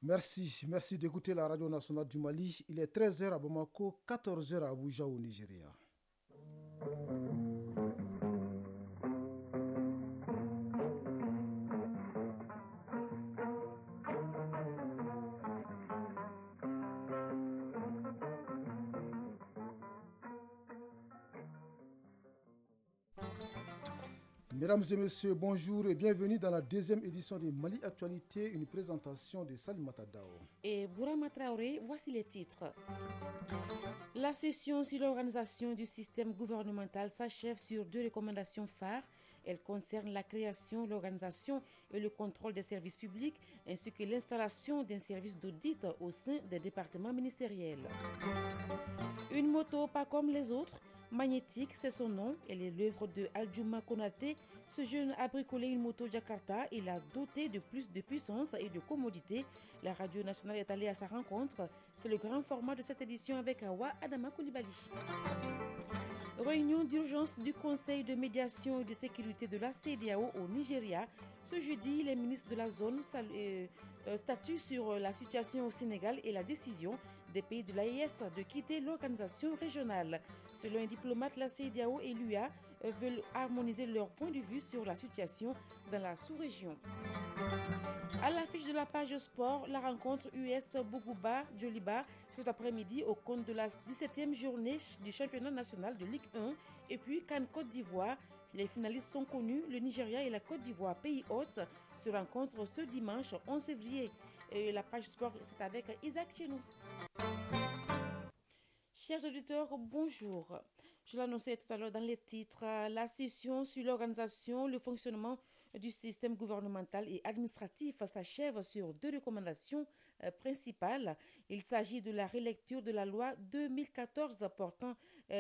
Merci d'écouter la radio nationale du Mali. Il est 13h à Bamako, 14h à Abuja au Nigeria. Mesdames et messieurs, bonjour et bienvenue dans la deuxième édition de Mali Actualité, une présentation de Salimata Dao. Et Bourama Traoré, voici les titres. La session sur l'organisation du système gouvernemental s'achève sur 2 recommandations phares. Elles concernent la création, l'organisation et le contrôle des services publics, ainsi que l'installation d'un service d'audit au sein des départements ministériels. Une moto pas comme les autres. Magnétique, c'est son nom. Elle est l'œuvre de Aldjouma Konaté. Ce jeune a bricolé une moto Jakarta et l'a dotée de plus de puissance et de commodité. La radio nationale est allée à sa rencontre. C'est le grand format de cette édition avec Awa Adama Koulibaly. Réunion d'urgence du Conseil de médiation et de sécurité de la CEDEAO au Nigeria. Ce jeudi, les ministres de la zone statuent sur la situation au Sénégal et la décision des pays de l'AES de quitter l'organisation régionale. Selon un diplomate, la CEDEAO et l'UA veulent harmoniser leur point de vue sur la situation dans la sous-région. À l'affiche de la page sport, la rencontre US Bougouba-Djoliba cet après-midi au compte de la 17e journée du championnat national de Ligue 1 et puis Cannes Côte d'Ivoire. Les finalistes sont connus, le Nigeria et la Côte d'Ivoire, pays hôte, se rencontrent ce dimanche 11 février. Et la page sport, c'est avec Isaac Chenou. Chers auditeurs, bonjour. Je l'annonçais tout à l'heure dans les titres, la session sur l'organisation, le fonctionnement du système gouvernemental et administratif s'achève sur 2 recommandations principales. Il s'agit de la relecture de la loi 2014 portant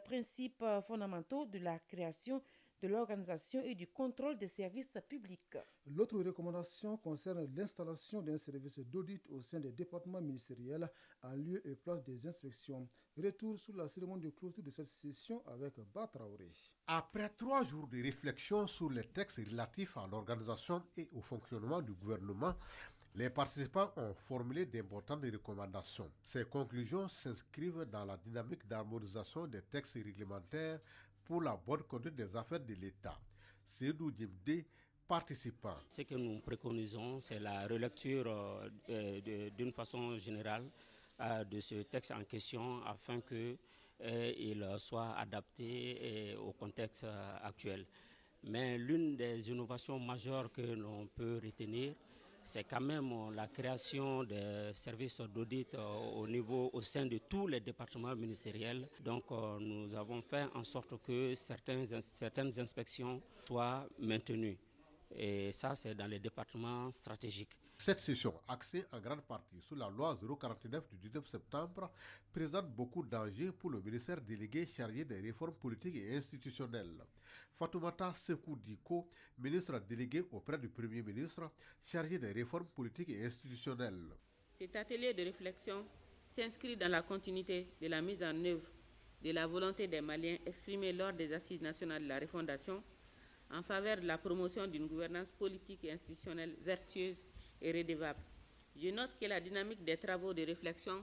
principes fondamentaux de la création de l'organisation et du contrôle des services publics. L'autre recommandation concerne l'installation d'un service d'audit au sein des départements ministériels en lieu et place des inspections. Retour sur la cérémonie de clôture de cette session avec Batraoré. Après 3 jours de réflexion sur les textes relatifs à l'organisation et au fonctionnement du gouvernement, les participants ont formulé d'importantes recommandations. Ces conclusions s'inscrivent dans la dynamique d'harmonisation des textes réglementaires pour la bonne conduite des affaires de l'État. Seydou Djemde, participant. Ce que nous préconisons, c'est la relecture d'une façon générale de ce texte en question afin qu'il soit adapté au contexte actuel. Mais l'une des innovations majeures que l'on peut retenir, c'est quand même la création des services d'audit au sein de tous les départements ministériels. Donc nous avons fait en sorte que certaines inspections soient maintenues. Et ça, c'est dans les départements stratégiques. Cette session, axée en grande partie sur la loi 049 du 19 septembre, présente beaucoup d'enjeux pour le ministère délégué chargé des réformes politiques et institutionnelles. Fatoumata Sekou Diko, ministre délégué auprès du Premier ministre, chargé des réformes politiques et institutionnelles. Cet atelier de réflexion s'inscrit dans la continuité de la mise en œuvre de la volonté des Maliens exprimée lors des Assises nationales de la refondation en faveur de la promotion d'une gouvernance politique et institutionnelle vertueuse et redevable. Je note que la dynamique des travaux de réflexion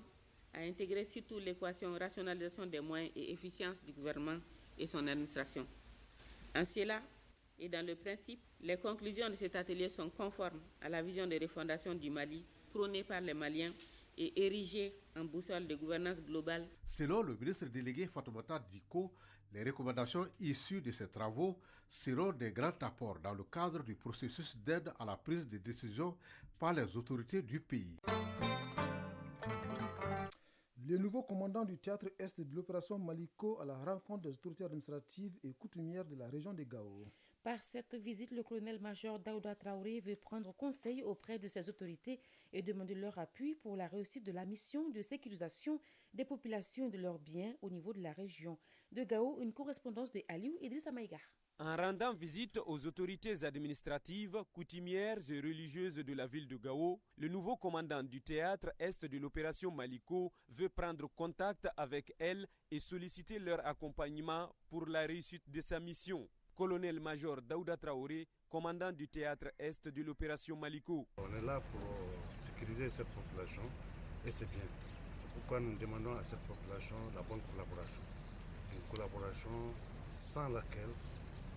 a intégré surtout l'équation rationalisation des moyens et efficience du gouvernement et son administration. En cela, et dans le principe, les conclusions de cet atelier sont conformes à la vision de refondation du Mali prônée par les Maliens et érigée en boussole de gouvernance globale. Selon le ministre délégué Fatoumata Diko, les recommandations issues de ces travaux seront des grands apports dans le cadre du processus d'aide à la prise de décision par les autorités du pays. Le nouveau commandant du théâtre Est de l'opération Maliko à la rencontre des autorités administratives et coutumières de la région de Gao. Par cette visite, le colonel-major Daouda Traoré veut prendre conseil auprès de ces autorités et demander leur appui pour la réussite de la mission de sécurisation des populations et de leurs biens au niveau de la région. De Gao, une correspondance de Aliou Idrissa Maïga. En rendant visite aux autorités administratives, coutumières et religieuses de la ville de Gao, le nouveau commandant du théâtre Est de l'opération Maliko veut prendre contact avec elles et solliciter leur accompagnement pour la réussite de sa mission. Colonel-major Daouda Traoré, commandant du théâtre Est de l'opération Maliko. On est là pour sécuriser cette population et c'est bien. C'est pourquoi nous demandons à cette population la bonne collaboration. Une collaboration sans laquelle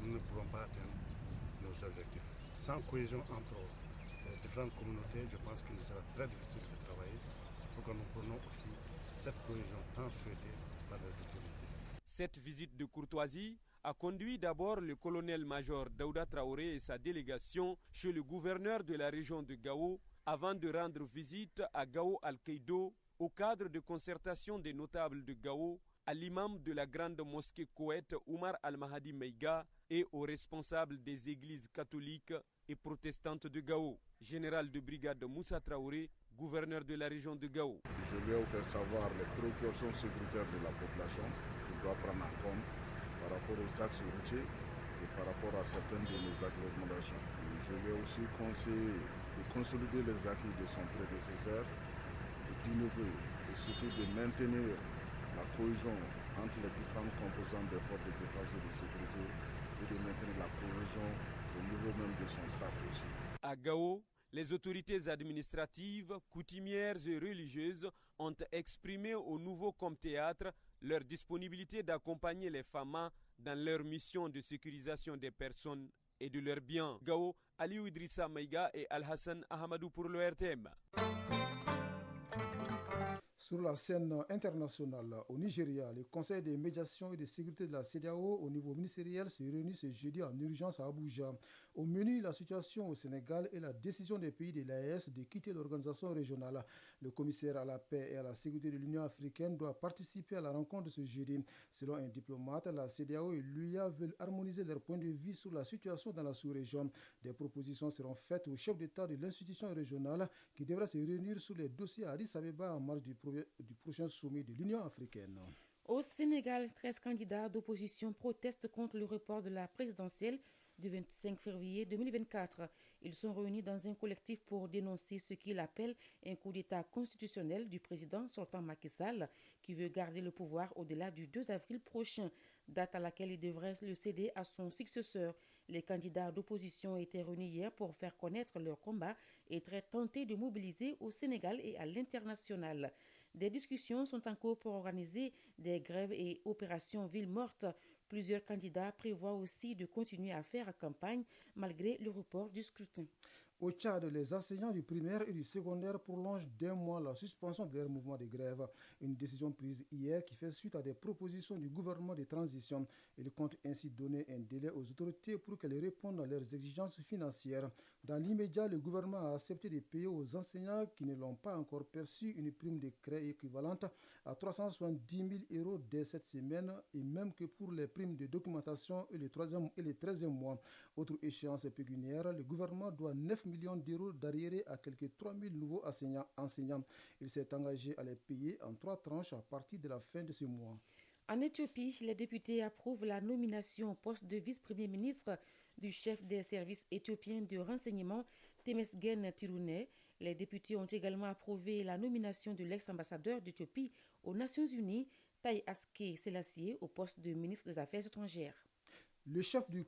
nous ne pourrons pas atteindre nos objectifs. Sans cohésion entre les différentes communautés, je pense qu'il sera très difficile de travailler. C'est pourquoi nous prenons aussi cette cohésion tant souhaitée par les autorités. Cette visite de courtoisie a conduit d'abord le colonel-major Daouda Traoré et sa délégation chez le gouverneur de la région de Gao avant de rendre visite à Gao Al-Keido au cadre de concertation des notables de Gao, à l'imam de la grande mosquée Koweït Oumar Al-Mahadi Meiga et aux responsables des églises catholiques et protestantes de Gao. Général de brigade Moussa Traoré, gouverneur de la région de Gao. Je lui ai fait savoir les préoccupations sécuritaires de la population qu'il doit prendre en compte par rapport aux axes routiers et par rapport à certaines de nos agglomérations. Je lui ai aussi conseillé de consolider les acquis de son prédécesseur, d'innover et surtout de maintenir la cohésion entre les différentes composantes des forces de défense et de sécurité et de maintenir la cohésion au niveau même de son staff aussi. À Gao, les autorités administratives, coutumières et religieuses ont exprimé au nouveau Comthéâtre leur disponibilité d'accompagner les FAMA dans leur mission de sécurisation des personnes et de leurs biens. Gao, Aliou Idrissa Maïga et Al-Hassan Ahmadou pour le RTM. Sur la scène internationale, au Nigeria, le Conseil de médiation et de sécurité de la CEDEAO au niveau ministériel s'est réuni ce jeudi en urgence à Abuja. Au menu, la situation au Sénégal et la décision des pays de l'AES de quitter l'organisation régionale. Le commissaire à la paix et à la sécurité de l'Union africaine doit participer à la rencontre de ce jeudi. Selon un diplomate, la CEDEAO et l'UA veulent harmoniser leur point de vue sur la situation dans la sous-région. Des propositions seront faites au chef d'État de l'institution régionale qui devra se réunir sur les dossiers à Addis Abeba en marge du prochain sommet de l'Union africaine. Au Sénégal, 13 candidats d'opposition protestent contre le report de la présidentielle du 25 février 2024. Ils sont réunis dans un collectif pour dénoncer ce qu'ils appellent un coup d'État constitutionnel du président sortant Macky Sall qui veut garder le pouvoir au-delà du 2 avril prochain, date à laquelle il devrait le céder à son successeur. Les candidats d'opposition étaient réunis hier pour faire connaître leur combat et très tentés de mobiliser au Sénégal et à l'international. Des discussions sont en cours pour organiser des grèves et opérations ville morte. Plusieurs candidats prévoient aussi de continuer à faire campagne malgré le report du scrutin. Au Tchad, les enseignants du primaire et du secondaire prolongent d'1 mois la suspension de leur mouvement de grève. Une décision prise hier qui fait suite à des propositions du gouvernement de transition. Il compte ainsi donner un délai aux autorités pour qu'elles répondent à leurs exigences financières. Dans l'immédiat, le gouvernement a accepté de payer aux enseignants qui ne l'ont pas encore perçu une prime de craie équivalente à 370 000 € dès cette semaine et même que pour les primes de documentation et le 13e mois. Autre échéance pécuniaire, le gouvernement doit 9 millions d'euros d'arriérés à quelques 3 000 nouveaux enseignants. Il s'est engagé à les payer en 3 tranches à partir de la fin de ce mois. En Éthiopie, les députés approuvent la nomination au poste de vice-premier ministre du chef des services éthiopiens de renseignement, Temesgen Tirune. Les députés ont également approuvé la nomination de l'ex-ambassadeur d'Éthiopie aux Nations Unies, Taye Aske Selassie, au poste de ministre des Affaires étrangères. Le chef du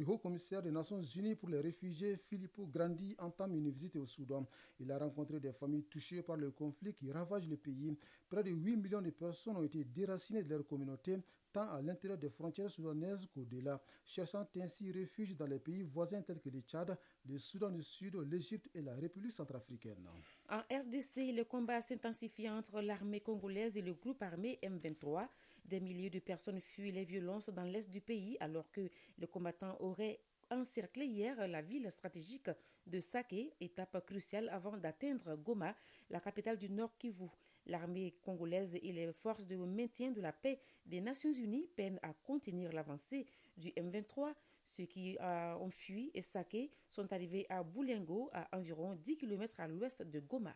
haut-commissaire des Nations Unies pour les réfugiés, Filippo Grandi, entame une visite au Soudan. Il a rencontré des familles touchées par le conflit qui ravage le pays. Près de 8 millions de personnes ont été déracinées de leur communauté, tant à l'intérieur des frontières soudanaises qu'au-delà, cherchant ainsi refuge dans les pays voisins tels que le Tchad, le Soudan du Sud, l'Égypte et la République centrafricaine. En RDC, le combat s'intensifie entre l'armée congolaise et le groupe armé M23. Des milliers de personnes fuient les violences dans l'est du pays alors que les combattants auraient encerclé hier la ville stratégique de Saké, étape cruciale avant d'atteindre Goma, la capitale du Nord Kivu. L'armée congolaise et les forces de maintien de la paix des Nations Unies peinent à contenir l'avancée du M23. Ceux qui ont fui et Saké sont arrivés à Boulengo, à environ 10 km à l'ouest de Goma.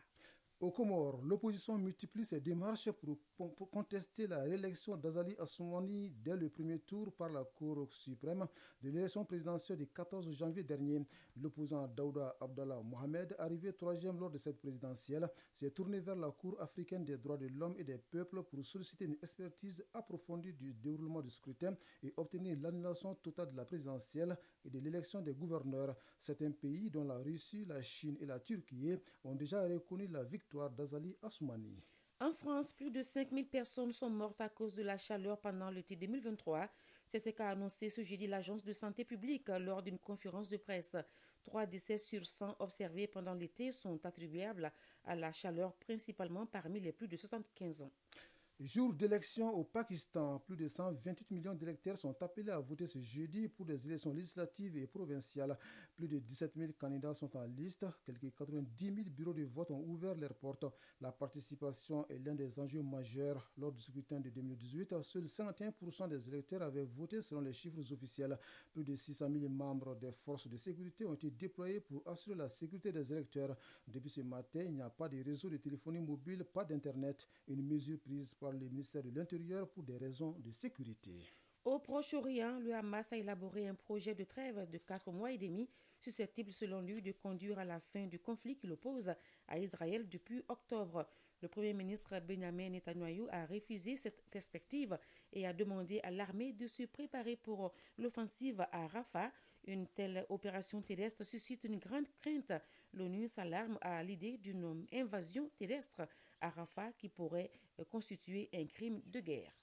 Aux Comores, l'opposition multiplie ses démarches pour contester la réélection d'Azali Assoumani dès le premier tour par la Cour suprême de l'élection présidentielle du 14 janvier dernier. L'opposant Daouda Abdallah Mohamed, arrivé troisième lors de cette présidentielle, s'est tourné vers la Cour africaine des droits de l'homme et des peuples pour solliciter une expertise approfondie du déroulement du scrutin et obtenir l'annulation totale de la présidentielle et de l'élection des gouverneurs. Certains pays, dont la Russie, la Chine et la Turquie, ont déjà reconnu la victoire d'Azali Assoumani. En France, plus de 5000 personnes sont mortes à cause de la chaleur pendant l'été 2023. C'est ce qu'a annoncé ce jeudi l'Agence de santé publique lors d'une conférence de presse. 3 décès sur 100 observés pendant l'été sont attribuables à la chaleur, principalement parmi les plus de 75 ans. Jour d'élection au Pakistan, plus de 128 millions d'électeurs sont appelés à voter ce jeudi pour les élections législatives et provinciales. Plus de 17 000 candidats sont en liste. Quelques 90 000 bureaux de vote ont ouvert leurs portes. La participation est l'un des enjeux majeurs. Lors du scrutin de 2018, seuls 51% des électeurs avaient voté selon les chiffres officiels. Plus de 600 000 membres des forces de sécurité ont été déployés pour assurer la sécurité des électeurs. Depuis ce matin, il n'y a pas de réseau de téléphonie mobile, pas d'internet. Une mesure prise par le ministère de l'Intérieur pour des raisons de sécurité. Au Proche-Orient, le Hamas a élaboré un projet de trêve de 4 mois et demi, susceptible selon lui de conduire à la fin du conflit qui l'oppose à Israël depuis octobre. Le Premier ministre Benjamin Netanyahu a refusé cette perspective et a demandé à l'armée de se préparer pour l'offensive à Rafah. Une telle opération terrestre suscite une grande crainte. L'ONU s'alarme à l'idée d'une invasion terrestre à Rafah qui pourrait constituer un crime de guerre.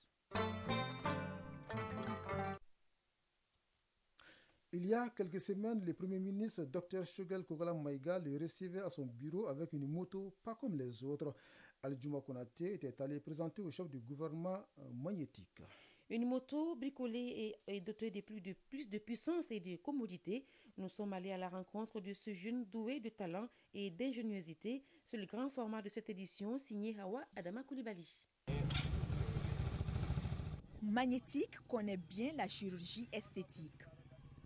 Il y a quelques semaines, le Premier ministre Dr Choguel Kogala Maïga le recevait à son bureau avec une moto pas comme les autres. Aldjouma Konaté était allé présenter au chef du gouvernement magnétique. Une moto bricolée et dotée de plus de puissance et de commodité. Nous sommes allés à la rencontre de ce jeune doué de talent et d'ingéniosité. C'est le grand format de cette édition signé Hawa Adama Koulibaly. Magnétique connaît bien la chirurgie esthétique.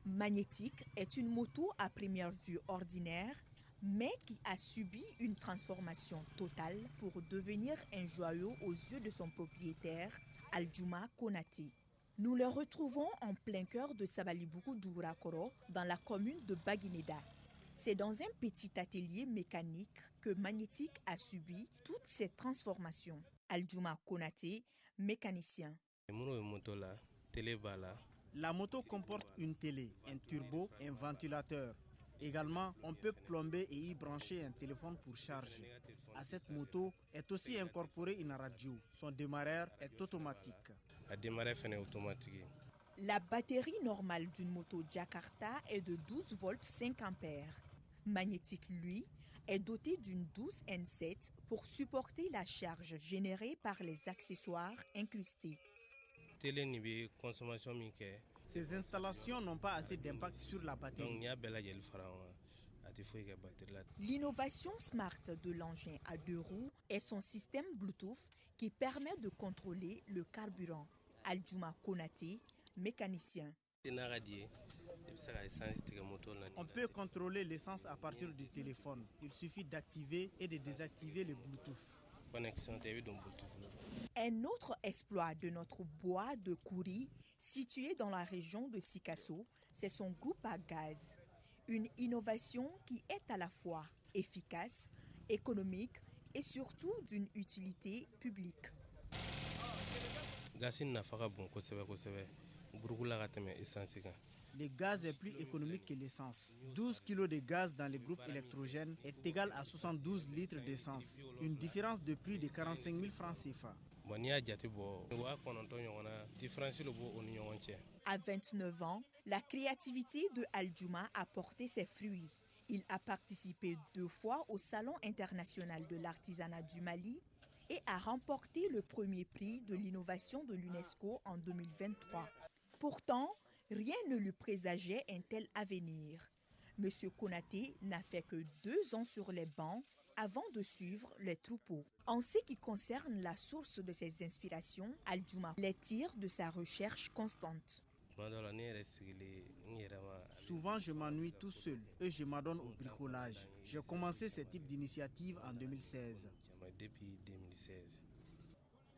Magnétique est une moto à première vue ordinaire, mais qui a subi une transformation totale pour devenir un joyau aux yeux de son propriétaire, Aldjouma Konaté. Nous le retrouvons en plein cœur de Sabalibougou d'Ourakoro, dans la commune de Baguineda. C'est dans un petit atelier mécanique que Magnétique a subi toutes ces transformations. Aldjouma Konaté, mécanicien. La moto comporte une télé, un turbo, un ventilateur. Également, on peut plomber et y brancher un téléphone pour charger. À cette moto est aussi incorporée une radio. Son démarreur est automatique. La batterie normale d'une moto Jakarta est de 12 volts 5 ampères. Magnétique, lui, est doté d'une 12 N7 pour supporter la charge générée par les accessoires incrustés. Ces installations n'ont pas assez d'impact sur la batterie. L'innovation smart de l'engin à 2 roues est son système Bluetooth qui permet de contrôler le carburant. Aldjouma Konaté, mécanicien. On peut contrôler l'essence à partir du téléphone. Il suffit d'activer et de désactiver le Bluetooth. Un autre exploit de notre bois de Kouri, situé dans la région de Sikasso, c'est son groupe à gaz. Une innovation qui est à la fois efficace, économique et surtout d'une utilité publique. Le gaz est plus économique que l'essence. 12 kg de gaz dans les groupes électrogènes est égal à 72 litres d'essence. Une différence de prix de 45 000 francs CFA. À 29 ans, la créativité de Aldjouma a porté ses fruits. Il a participé 2 fois au Salon international de l'artisanat du Mali et a remporté le premier prix de l'innovation de l'UNESCO en 2023. Pourtant, rien ne lui présageait un tel avenir. Monsieur Konaté n'a fait que 2 ans sur les bancs avant de suivre les troupeaux. En ce qui concerne la source de ses inspirations, Aldjouma les tire de sa recherche constante. Souvent, je m'ennuie tout seul et je m'adonne au bricolage. J'ai commencé ce type d'initiative en 2016.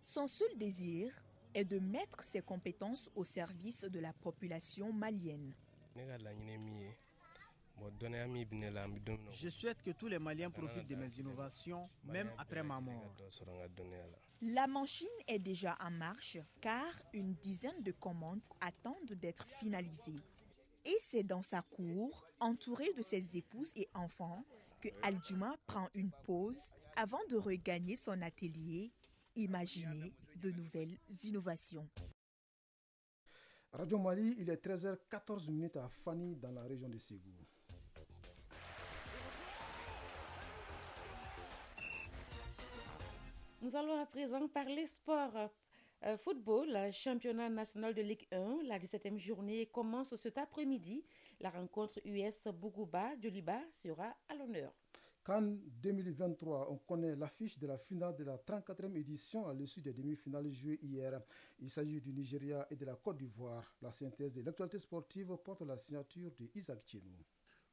Son seul désir est de mettre ses compétences au service de la population malienne. Je souhaite que tous les Maliens profitent de mes innovations, même après ma mort. La machine est déjà en marche car une dizaine de commandes attendent d'être finalisées. Et c'est dans sa cour, entourée de ses épouses et enfants, que Aldjouma prend une pause avant de regagner son atelier, imaginer de nouvelles innovations. Radio Mali, il est 13h14 à Fani dans la région de Ségou. Nous allons à présent parler sport. Football, championnat national de Ligue 1, la 17e journée commence cet après-midi. La rencontre US Bougouba-Djoliba sera à l'honneur. CAN 2023, on connaît l'affiche de la finale de la 34e édition à l'issue des demi-finales jouées hier. Il s'agit du Nigeria et de la Côte d'Ivoire. La synthèse de l'actualité sportive porte la signature de Isaac Tchenou.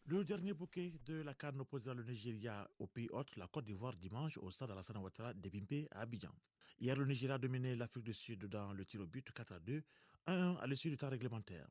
Le dernier bouquet de la CAN opposera le Nigeria au pays hôte, la Côte d'Ivoire, dimanche au stade Alassane Ouattara de Bimpe à Abidjan. Hier, le Nigeria a dominé l'Afrique du Sud dans le tir au but 4-2, 1-1 à l'issue du temps réglementaire,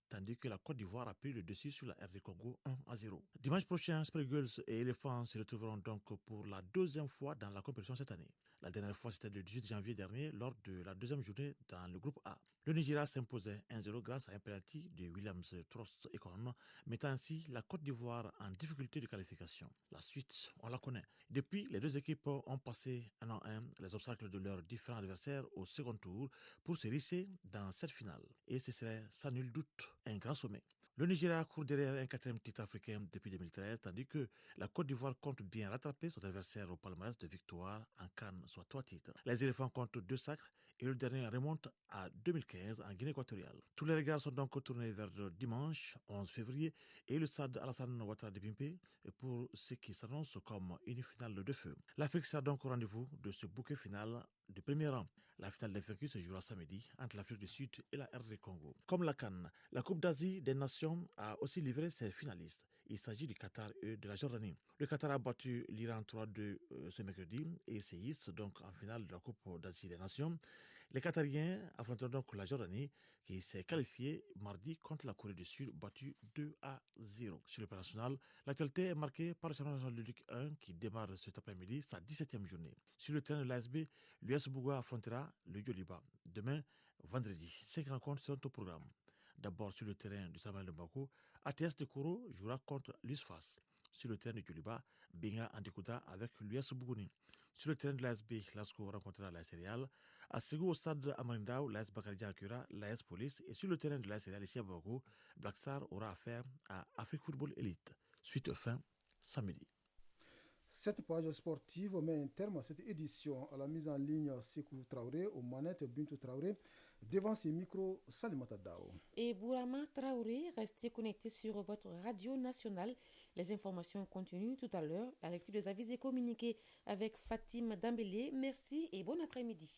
tandis que la Côte d'Ivoire a pris le dessus sur la RD Congo 1-0. Dimanche prochain, Super Eagles et Éléphants se retrouveront donc pour la deuxième fois dans la compétition cette année. La dernière fois, c'était le 18 janvier dernier, lors de la deuxième journée dans le groupe A. Le Nigeria s'imposait 1-0 grâce à un penalty de Williams Trost Ekong, mettant ainsi la Côte d'Ivoire en difficulté de qualification. La suite, on la connaît. Depuis, les deux équipes ont passé 1-1 les obstacles de leurs différents adversaires au second tour pour se hisser dans cette finale. Et ce serait, sans nul doute, un grand sommet. Le Nigeria court derrière un 4e titre africain depuis 2013, tandis que la Côte d'Ivoire compte bien rattraper son adversaire au palmarès de victoire en CAN, soit 3 titres. Les éléphants comptent 2 sacres et le dernier remonte à 2015 en Guinée équatoriale. Tous les regards sont donc tournés vers dimanche 11 février et le stade Alassane Ouattara de Bimpe pour ce qui s'annonce comme une finale de feu. L'Afrique sera donc au rendez-vous de ce bouquet final de premier rang. La finale des vaincus se jouera samedi entre l'Afrique du Sud et la RD Congo. Comme la CAN, la Coupe d'Asie des Nations a aussi livré ses finalistes. Il s'agit du Qatar et de la Jordanie. Le Qatar a battu l'Iran 3-2 ce mercredi et se hisse donc en finale de la Coupe d'Asie des Nations. Les Qatariens affronteront donc la Jordanie qui s'est qualifiée mardi contre la Corée du Sud, battue 2-0. Sur le plan national, l'actualité est marquée par le championnat national de Ligue 1 qui démarre cet après-midi sa 17e journée. Sur le terrain de l'ASB, l'US Bougouba affrontera le Djoliba. Demain, vendredi, 5 rencontres seront au programme. D'abord sur le terrain du Samuel de Bako, ATS de Koro jouera contre l'USFAS. Sur le terrain de Djoliba, Benga en découdra avec l'US Bougouni. Sur le terrain de l'ASB, Lasco rencontrera l'AS Real. À Ségou, au stade Amarindao, l'AS Bakaridjan accueillera l'AS Police. Et sur le terrain de l'AS Real, ici à Bako, Black Star aura affaire à Afrique Football Elite. Suite fin samedi. Cette page sportive met un terme à cette édition. À la mise en ligne, Sekou Traoré, aux manettes Bintou Traoré, devant ses micros, Salimata Dao. Et Bourama Traoré, restez connectés sur votre radio nationale. Les informations continuent tout à l'heure. La lecture des avis et communiqués avec Fatim Dambélé. Merci et bon après-midi.